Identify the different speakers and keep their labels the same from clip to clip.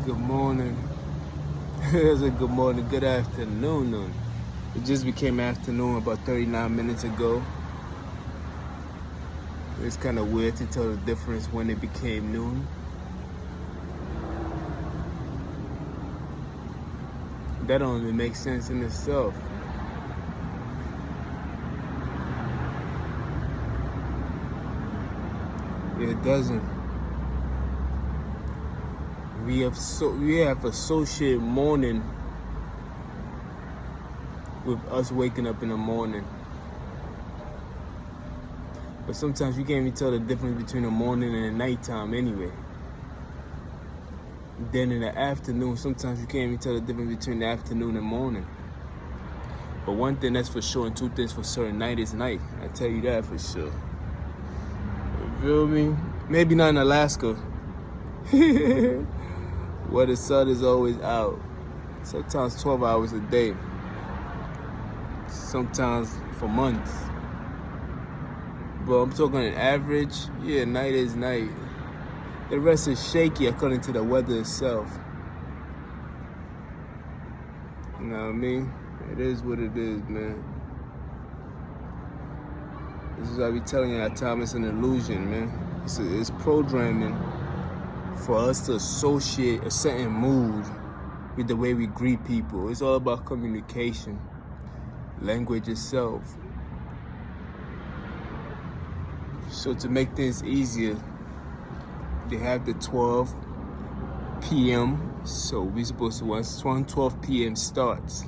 Speaker 1: Good morning. It's a good morning, good afternoon. It just became afternoon about 39 minutes ago. It's kind of weird to tell the difference when it became noon. That don't even make sense in itself. It doesn't. We have associated morning with us waking up in the morning. But sometimes you can't even tell the difference between the morning and the nighttime anyway. Then in the afternoon, sometimes you can't even tell the difference between the afternoon and morning. But one thing that's for sure and two things for certain, night is night. I tell you that for sure. You feel me? Maybe not in Alaska. Where the sun is always out. Sometimes 12 hours a day. Sometimes for months. But I'm talking an average, night is night. The rest is shaky according to the weather itself. You know what I mean? It is what it is, man. This is what I be telling you at times, it's an illusion, man. It's programming for us to associate a certain mood with the way we greet people. It's all about communication, language itself. So to make things easier, they have the 12 p.m. So we supposed to, once 12 p.m. starts,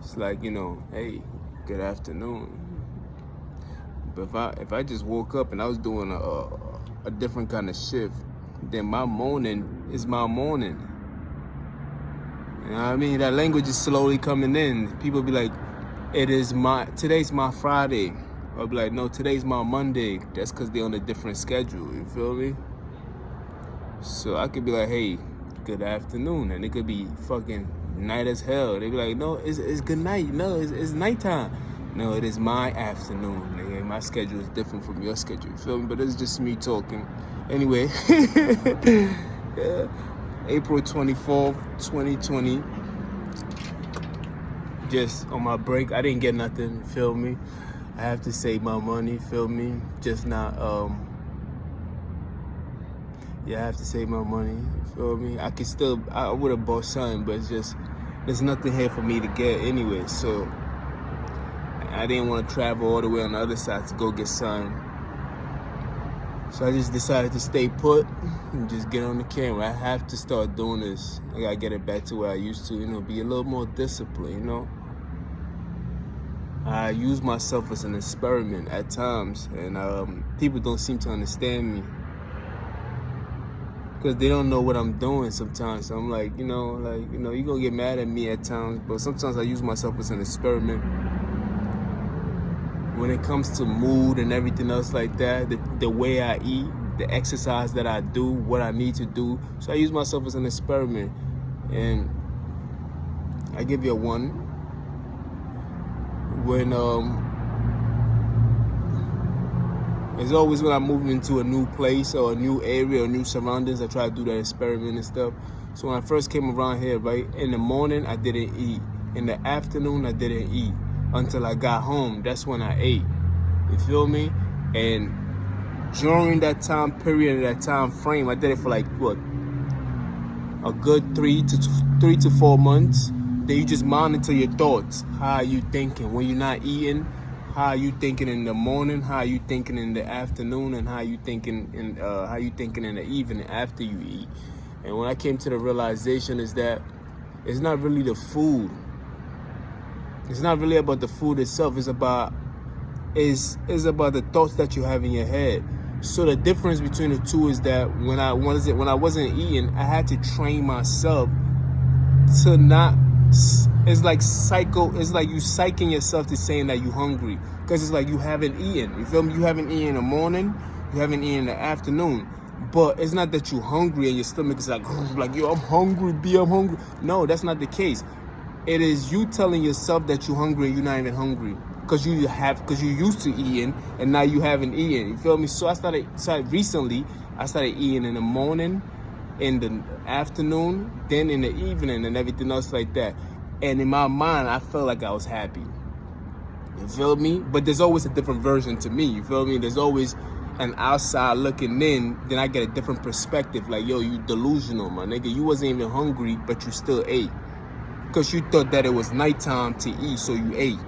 Speaker 1: it's like, hey, good afternoon. But if I just woke up and I was doing a different kind of shift, then my morning is my morning. You know what I mean? That language is slowly coming in. People be like, today's my Friday. I'll be like, no, today's my Monday. That's because they're on a different schedule, you feel me? So I could be like, hey, good afternoon. And it could be fucking night as hell. They be like, no, it's good night. No, it's nighttime. No, it is my afternoon, nigga. My schedule is different from your schedule, you feel me? But it's just me talking. Anyway, April 24th, 2020. Just on my break, I didn't get nothing, feel me? I have to save my money, feel me? Just not, I have to save my money, feel me? I would have bought something, but it's just, there's nothing here for me to get anyway, so I didn't want to travel all the way on the other side to go get something. So I just decided to stay put and just get on the camera. I have to start doing this. I gotta get it back to where I used to, be a little more disciplined, I use myself as an experiment at times, and people don't seem to understand me because they don't know what I'm doing sometimes. So I'm like, you're gonna get mad at me at times, but sometimes I use myself as an experiment. When it comes to mood and everything else like that, the way I eat, the exercise that I do, what I need to do. So I use myself as an experiment. And I give you a one. When, it's always when I'm moving into a new place or a new area or new surroundings, I try to do that experiment and stuff. So when I first came around here, right, in the morning, I didn't eat. In the afternoon, I didn't eat. Until I got home, that's when I ate. You feel me? And during that time period, that time frame, I did it for like a good 3 to 4 months. Then you just monitor your thoughts. How are you thinking when you're not eating? How are you thinking in the morning? How are you thinking in the afternoon? And how are you thinking in the evening after you eat? And when I came to the realization is that it's not really the food. It's not really about the food itself. It's about the thoughts that you have in your head. So the difference between the two is that when I wasn't eating, I had to train myself to not. It's like you psyching yourself to saying that you're hungry, because it's like you haven't eaten. You feel me? You haven't eaten in the morning. You haven't eaten in the afternoon. But it's not that you're hungry and your stomach is like yo, I'm hungry, I'm hungry. No, that's not the case. It is you telling yourself that you're hungry and you're not even hungry. Because you're used to eating and now you haven't eaten. You feel me? So recently, I started eating in the morning in the afternoon, then in the evening, and everything else like that. And in my mind, I felt like I was happy. You feel me? But there's always a different version to me. You feel me? There's always an outside looking in. Then I get a different perspective. Like, yo, you delusional, my nigga. You wasn't even hungry, but you still ate. Because you thought that it was nighttime to eat, so you ate.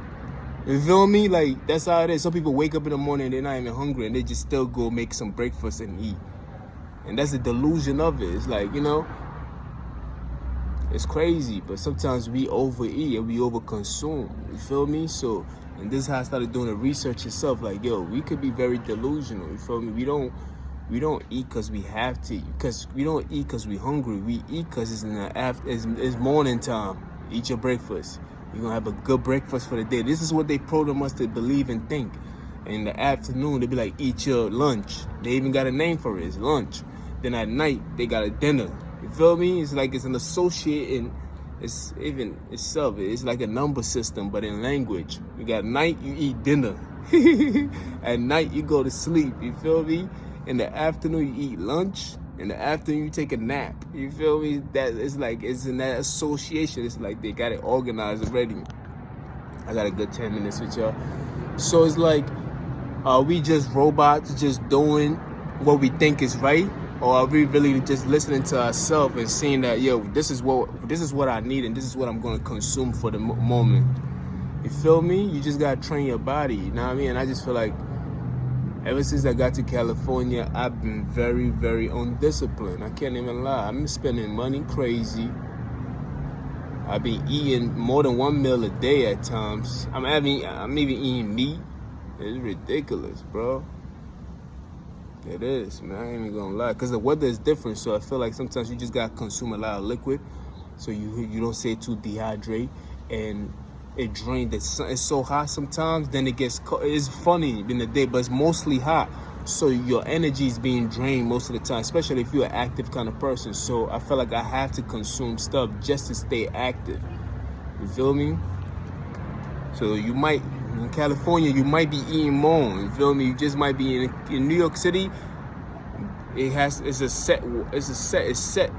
Speaker 1: You feel me? Like, that's how it is. Some people wake up in the morning, they're not even hungry, and they just still go make some breakfast and eat. And that's the delusion of it. It's like, you know, it's crazy. But sometimes we overeat and we overconsume. You feel me? So, and this is how I started doing the research itself. Like, yo, we could be very delusional. You feel me? We don't eat because we have to. Because we don't eat because we're hungry. We eat because it's morning time. Eat your breakfast. You're going to have a good breakfast for the day. This is what they program us to believe and think. In the afternoon, they be like, eat your lunch. They even got a name for it. It's lunch. Then at night, they got a dinner. You feel me? It's like it's an associate and it's even itself. It's like a number system, but in language. You got night, you eat dinner. At night, you go to sleep. You feel me? In the afternoon, you eat lunch. In the afternoon, you take a nap. You feel me? That it's like it's in that association. It's like they got it organized already. I got a good 10 minutes with y'all. So it's like, are we just robots just doing what we think is right? Or are we really just listening to ourselves and seeing that, yo, this is what I need and this is what I'm going to consume for the moment? You feel me? You just got to train your body. You know what I mean? And I just feel like ever since I got to California, I've been very, very undisciplined. I can't even lie. I've been spending money crazy. I've been eating more than one meal a day at times. I'm even eating meat. It's ridiculous, bro. It is, man. I ain't even gonna lie. Because the weather is different, so I feel like sometimes you just gotta consume a lot of liquid so you don't stay too dehydrated. And it drains. It's so hot sometimes, then it gets cold. It's funny in the day, but it's mostly hot. So your energy is being drained most of the time, especially if you're an active kind of person. So I feel like I have to consume stuff just to stay active. You feel me? So you might, in California, you might be eating more. You feel me? You just might be in New York City. It's set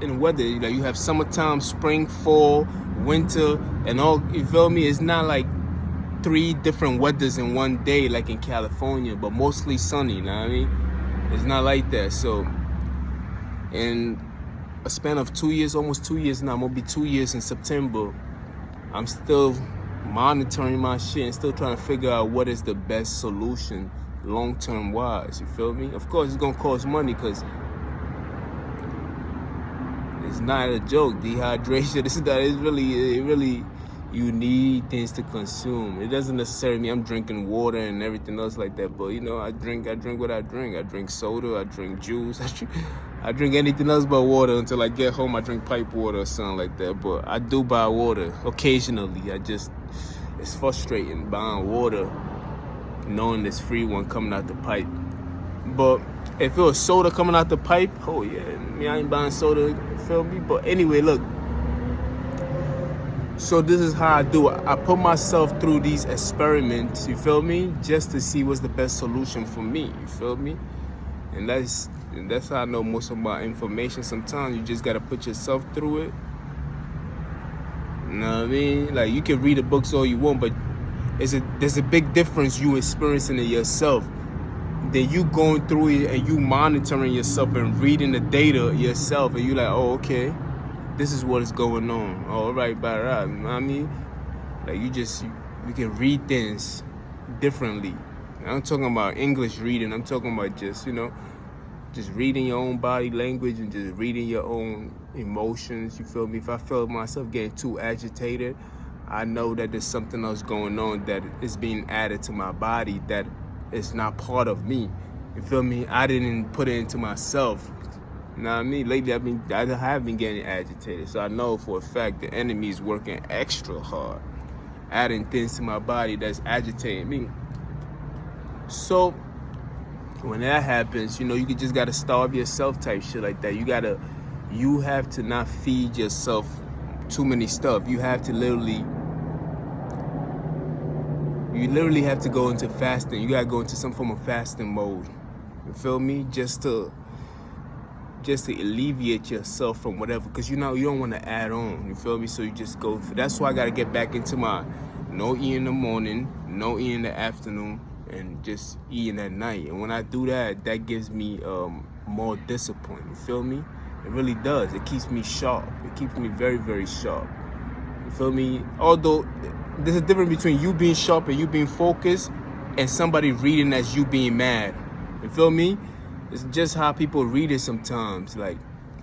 Speaker 1: in weather. Like you have summertime, spring, fall, winter, and all. You feel me? It's not like 3 different weathers in one day like in California, but mostly sunny. You know what I mean? It's not like that. So in a span of 2 years, almost 2 years now, I'm gonna be 2 years in September. I'm still monitoring my shit and still trying to figure out what is the best solution long-term wise. You feel me? Of course, it's gonna cost money because it's not a joke. Dehydration. It's really. You need things to consume. It doesn't necessarily mean I'm drinking water and everything else like that. But you know, I drink what I drink. I drink soda. I drink juice. I drink anything else but water until I get home. I drink pipe water or something like that. But I do buy water occasionally. It's frustrating buying water, knowing there's free one coming out the pipe. But if it was soda coming out the pipe, oh yeah, I ain't buying soda. You feel me? But anyway, look. So this is how I do it. I put myself through these experiments, you feel me? Just to see what's the best solution for me, you feel me? And that's how I know most of my information. Sometimes you just gotta put yourself through it. You know what I mean? Like you can read the books all you want, but there's a big difference you experiencing it yourself than you going through it and you monitoring yourself and reading the data yourself and you like, oh, okay. This is what is going on. All right, you know what I mean? Like you can read things differently. I'm talking about English reading. I'm talking about just reading your own body language and just reading your own emotions. You feel me? If I feel myself getting too agitated, I know that there's something else going on that is being added to my body that is not part of me. You feel me? I didn't put it into myself. You know what I mean? Lately, I have been getting agitated. So I know for a fact the enemy is working extra hard, adding things to my body that's agitating me. So when that happens, you just got to starve yourself type shit like that. You have to not feed yourself too many stuff. You literally have to go into fasting. You got to go into some form of fasting mode. You feel me? Just to just to alleviate yourself from whatever, because you don't want to add on, you feel me? So you just go for, that's why I got to get back into my no eating in the morning, no eating in the afternoon, and just eating at night. And when I do that, that gives me more discipline, you feel me? It really does. It keeps me sharp. It keeps me very, very sharp. You feel me? Although there's a difference between you being sharp and you being focused and somebody reading as you being mad. You feel me? It's just how people read it sometimes. Like,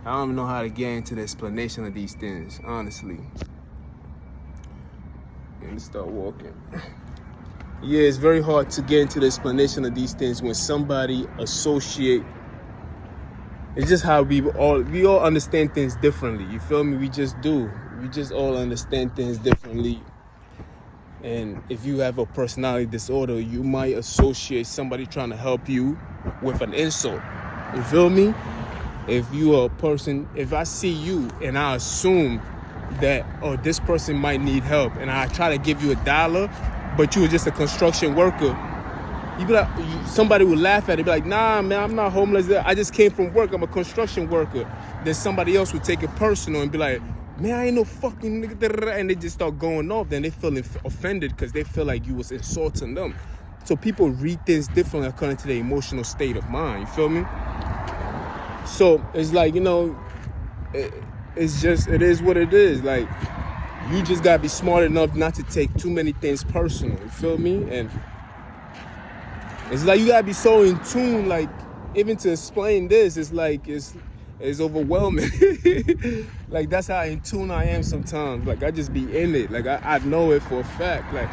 Speaker 1: I don't even know how to get into the explanation of these things, honestly. Let me start walking. Yeah, it's very hard to get into the explanation of these things when somebody associate. It's just how we all understand things differently. You feel me? We just do. We just all understand things differently. And if you have a personality disorder, you might associate somebody trying to help you with an insult. You feel me? If you are a person, if I see you and I assume that, oh, this person might need help, and I try to give you $1, but you were just a construction worker, you be like, somebody will laugh at it, be like, nah, man, I'm not homeless. I just came from work. I'm a construction worker. Then somebody else would take it personal and be like, man, I ain't no fucking nigga, and they just start going off. Then they feel offended because they feel like you was insulting them. So people read things differently according to their emotional state of mind. You feel me? So it's like, it is what it is. Like, you just gotta be smart enough not to take too many things personal. You feel me? And it's like you gotta be so in tune. Like, even to explain this, it's like it's overwhelming. Like, that's how in tune I am sometimes. Like, I just be in it. Like, I know it for a fact. Like,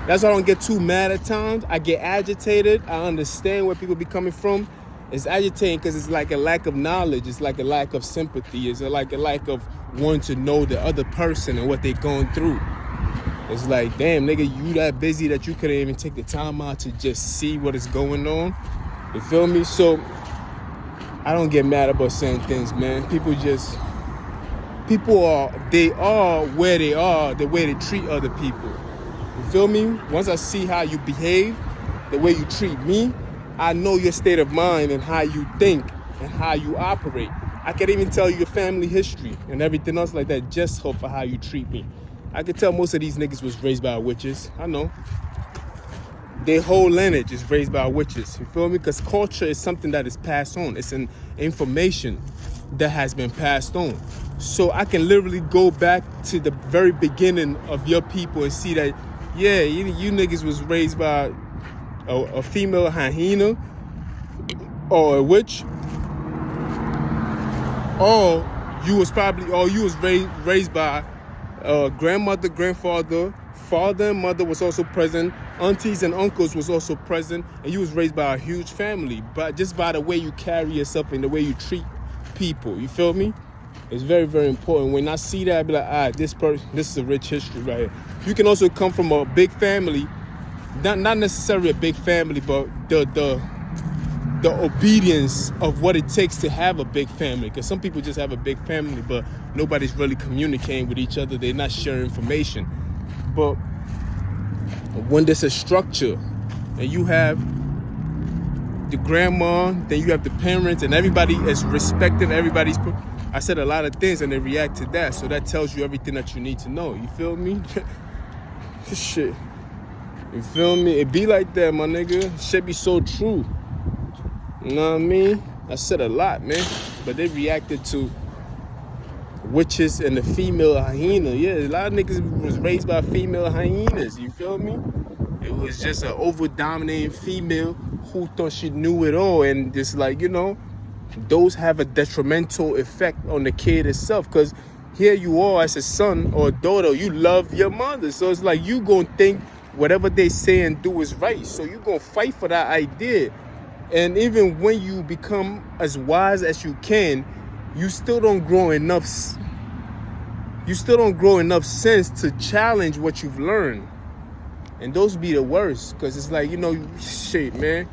Speaker 1: that's why I don't get too mad at times. I get agitated. I understand where people be coming from. It's agitating because it's like a lack of knowledge. It's like a lack of sympathy. It's like a lack of wanting to know the other person and what they're going through. It's like, damn, nigga, you that busy that you couldn't even take the time out to just see what is going on. You feel me? So I don't get mad about certain things, man. People are where they are, the way they treat other people. You feel me? Once I see how you behave, the way you treat me, I know your state of mind and how you think and how you operate. I can even tell you your family history and everything else like that just for how you treat me. I can tell most of these niggas was raised by witches. I know. Their whole lineage is raised by witches. You feel me? Because culture is something that is passed on. It's an information that has been passed on. So I can literally go back to the very beginning of your people and see that, yeah, you niggas was raised by a female hyena or a witch, or you was raised by grandmother, grandfather, father and mother was also present, aunties and uncles was also present, and you was raised by a huge family, but just by the way you carry yourself and the way you treat people. You feel me? It's very, very important. When I see that, I be like, this is a rich history right here. You can also come from a big family, not necessarily a big family, but the obedience of what it takes to have a big family. Because some people just have a big family, but nobody's really communicating with each other. They're not sharing information. But when there's a structure and you have the grandma, then you have the parents, and everybody is respecting everybody's. I said a lot of things and they react to that. So that tells you everything that you need to know. You feel me? Shit. You feel me? It be like that, my nigga. Shit be so true. You know what I mean? I said a lot, man. But they reacted to witches and the female hyena. Yeah, a lot of niggas was raised by female hyenas. You feel me? It was just an over-dominating female who thought she knew it all. And just like, those have a detrimental effect on the kid itself. Because here you are as a son or a daughter, you love your mother. So it's like you gonna think whatever they say and do is right. So you gonna fight for that idea. And even when you become as wise as you can, you still don't grow enough sense to challenge what you've learned. And those be the worst, because it's like, shit, man.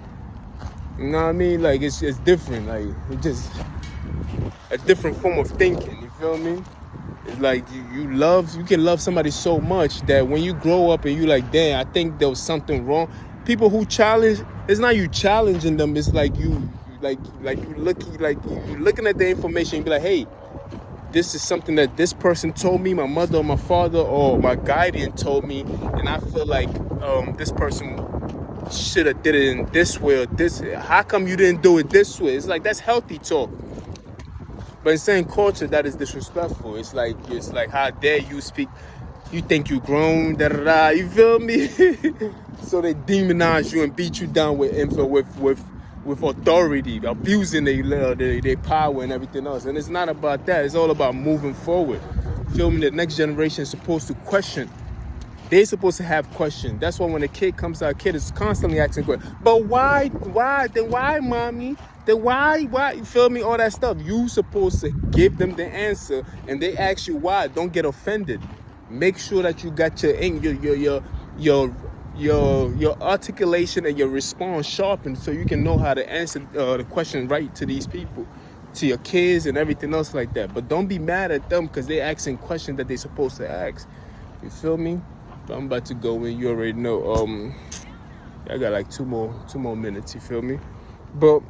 Speaker 1: You know what I mean? Like, it's different. Like, it's just a different form of thinking. You feel me? It's like you can love somebody so much that when you grow up and you like, damn, I think there was something wrong. People who challenge, it's not you challenging them. It's like you like you looking at the information and be like, hey, this is something that this person told me, my mother or my father or my guardian told me, and I feel like this person should have did it in this way or this. How come you didn't do it this way? It's like, that's healthy talk. But in certain culture, that is disrespectful. It's like how dare you speak? You think you grown? Da da da. You feel me? So they demonize you and beat you down with authority, abusing their power and everything else. And it's not about that. It's all about moving forward. Feel me? The next generation is supposed to question. They're supposed to have questions. That's why when a kid comes out, a kid is constantly asking questions. But why? Then why, mommy? Then why? You feel me? All that stuff. You supposed to give them the answer, and they ask you why. Don't get offended. Make sure that you got your articulation and your response sharpened, so you can know how to answer the question right to these people, to your kids and everything else like that. But don't be mad at them because they're asking questions that they're supposed to ask. You feel me? I'm about to go in. You already know. I got like two more minutes. You feel me? But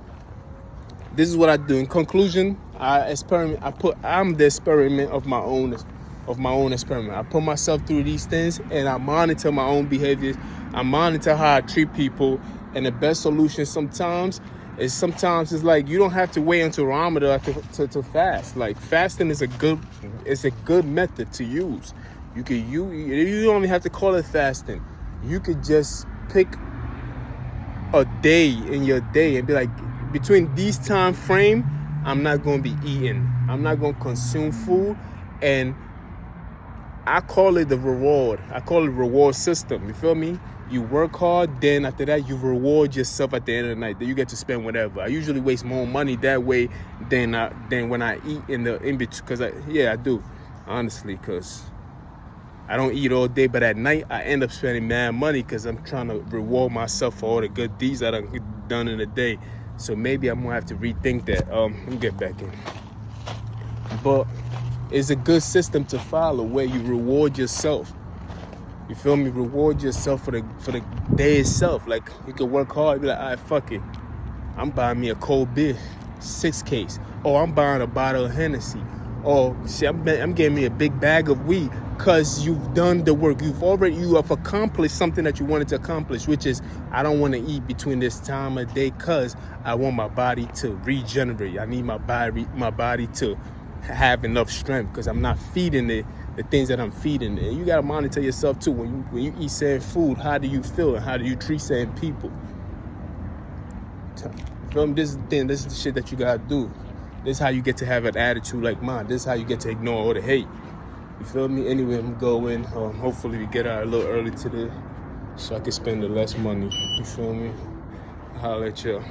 Speaker 1: this is what I do. In conclusion, I'm the experiment of my own experiment. I put myself through these things, and I monitor my own behaviors. I monitor how I treat people, and the best solution sometimes is like, you don't have to wait until Ramadan to fast. Like, fasting is a good method to use. You don't even have to call it fasting. You could just pick a day in your day and be like, between these time frame, I'm not going to be eating. I'm not going to consume food. And I call it the reward. I call it reward system. You feel me? You work hard, then after that, you reward yourself at the end of the night. Then you get to spend whatever. I usually waste more money that way than when I eat in between. Because I do, honestly, because I don't eat all day, but at night I end up spending mad money because I'm trying to reward myself for all the good deeds that I've done in a day. So maybe I'm gonna have to rethink that. Let me get back in. But it's a good system to follow where you reward yourself. You feel me? Reward yourself for the day itself. Like, you can work hard, be like, all right, fuck it. I'm buying me a cold beer, 6 case. Or I'm buying a bottle of Hennessy. Or shit, I'm getting me a big bag of weed. Because you've done the work. You have accomplished something that you wanted to accomplish, which is, I don't want to eat between this time of day because I want my body to regenerate. I need my body to have enough strength because I'm not feeding the things that I'm feeding. And you got to monitor yourself too. When you eat certain food, how do you feel and how do you treat certain people? This is the shit that you got to do. This is how you get to have an attitude like mine. This is how you get to ignore all the hate. You feel me? Anyway, I'm going. Hopefully we get out a little early today so I can spend the less money. You feel me? I'll holler at y'all.